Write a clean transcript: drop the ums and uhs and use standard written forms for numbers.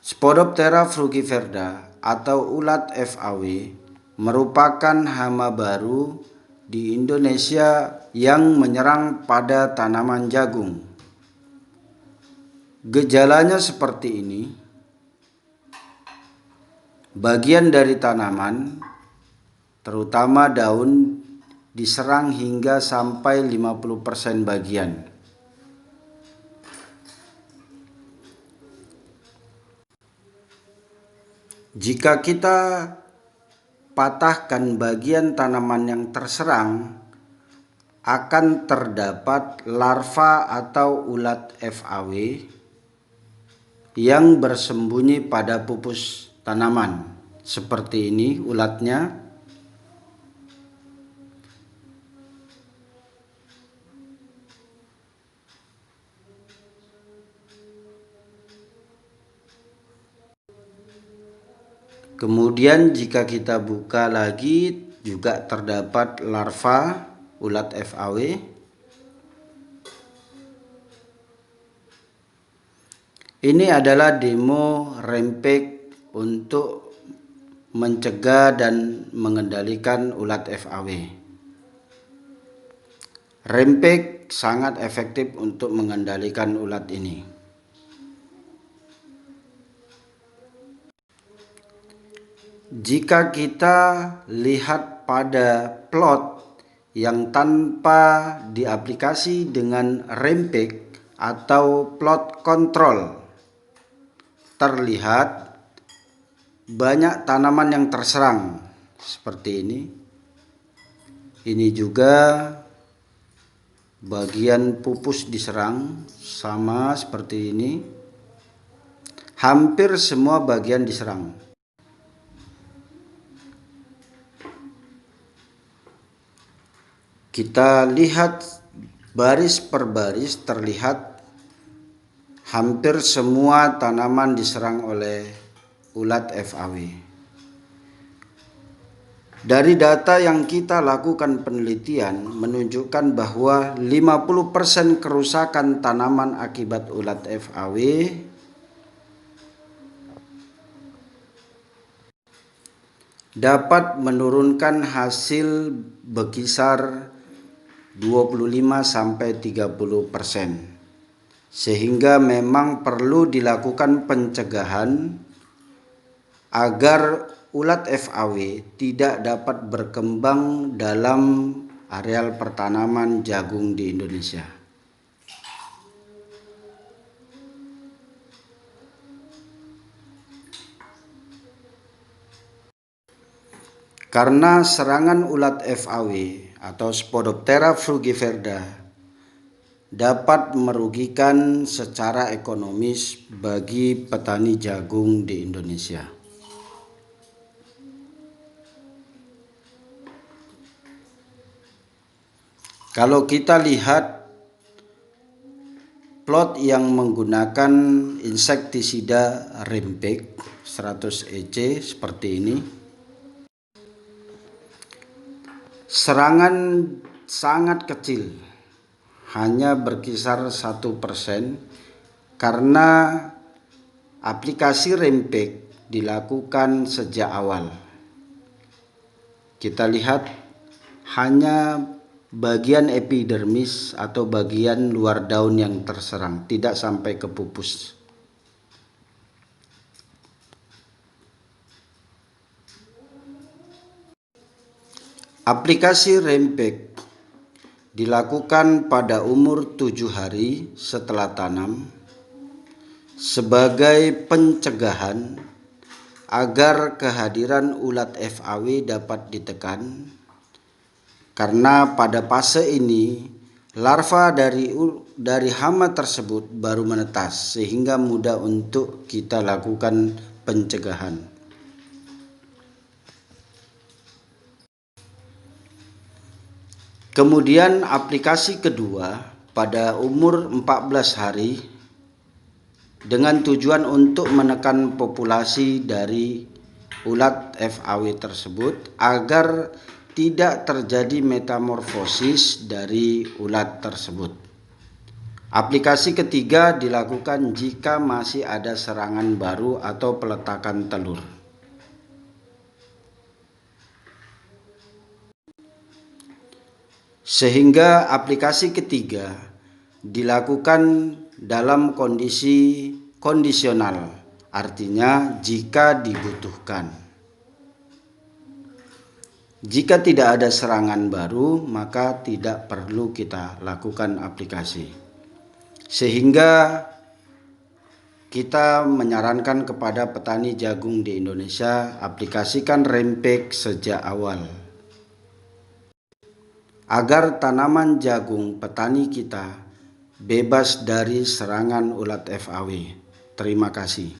Spodoptera frugiverda atau ulat FAW merupakan hama baru di Indonesia yang menyerang pada tanaman jagung. Gejalanya seperti ini. Bagian dari tanaman, terutama daun, diserang hingga sampai 50% bagian. Jika kita patahkan bagian tanaman yang terserang, akan terdapat larva atau ulat FAW yang bersembunyi pada pupus tanaman. Seperti ini ulatnya. Kemudian jika kita buka lagi juga terdapat larva ulat FAW. Ini adalah demo rempek untuk mencegah dan mengendalikan ulat FAW. Rempek sangat efektif untuk mengendalikan ulat ini. Jika kita lihat pada plot yang tanpa diaplikasi dengan rempek atau plot kontrol, terlihat banyak tanaman yang terserang seperti ini. Ini juga bagian pupus diserang, sama seperti ini. Hampir semua bagian diserang. Kita lihat baris per baris, terlihat hampir semua tanaman diserang oleh ulat FAW. Dari data yang kita lakukan penelitian menunjukkan bahwa 50% kerusakan tanaman akibat ulat FAW dapat menurunkan hasil berkisar 25-30%, sehingga memang perlu dilakukan pencegahan agar ulat FAW tidak dapat berkembang dalam areal pertanaman jagung di Indonesia. Karena serangan ulat FAW atau Spodoptera frugiverda dapat merugikan secara ekonomis bagi petani jagung di Indonesia. Kalau kita lihat plot yang menggunakan insektisida rempek 100 EC seperti ini, serangan sangat kecil, hanya berkisar 1%, karena aplikasi rempek dilakukan sejak awal. Kita lihat hanya bagian epidermis atau bagian luar daun yang terserang, tidak sampai ke pupus. Aplikasi rempek dilakukan pada umur 7 hari setelah tanam sebagai pencegahan agar kehadiran ulat FAW dapat ditekan, karena pada fase ini larva dari hama tersebut baru menetas, sehingga mudah untuk kita lakukan pencegahan. Kemudian aplikasi kedua pada umur 14 hari dengan tujuan untuk menekan populasi dari ulat FAW tersebut agar tidak terjadi metamorfosis dari ulat tersebut Aplikasi ketiga dilakukan jika masih ada serangan baru atau peletakan telur. Sehingga aplikasi ketiga dilakukan dalam kondisi kondisional, artinya jika dibutuhkan. Jika tidak ada serangan baru, maka tidak perlu kita lakukan aplikasi. Sehingga kita menyarankan kepada petani jagung di Indonesia, aplikasikan Rempek sejak awal agar tanaman jagung petani kita bebas dari serangan ulat FAW. Terima kasih.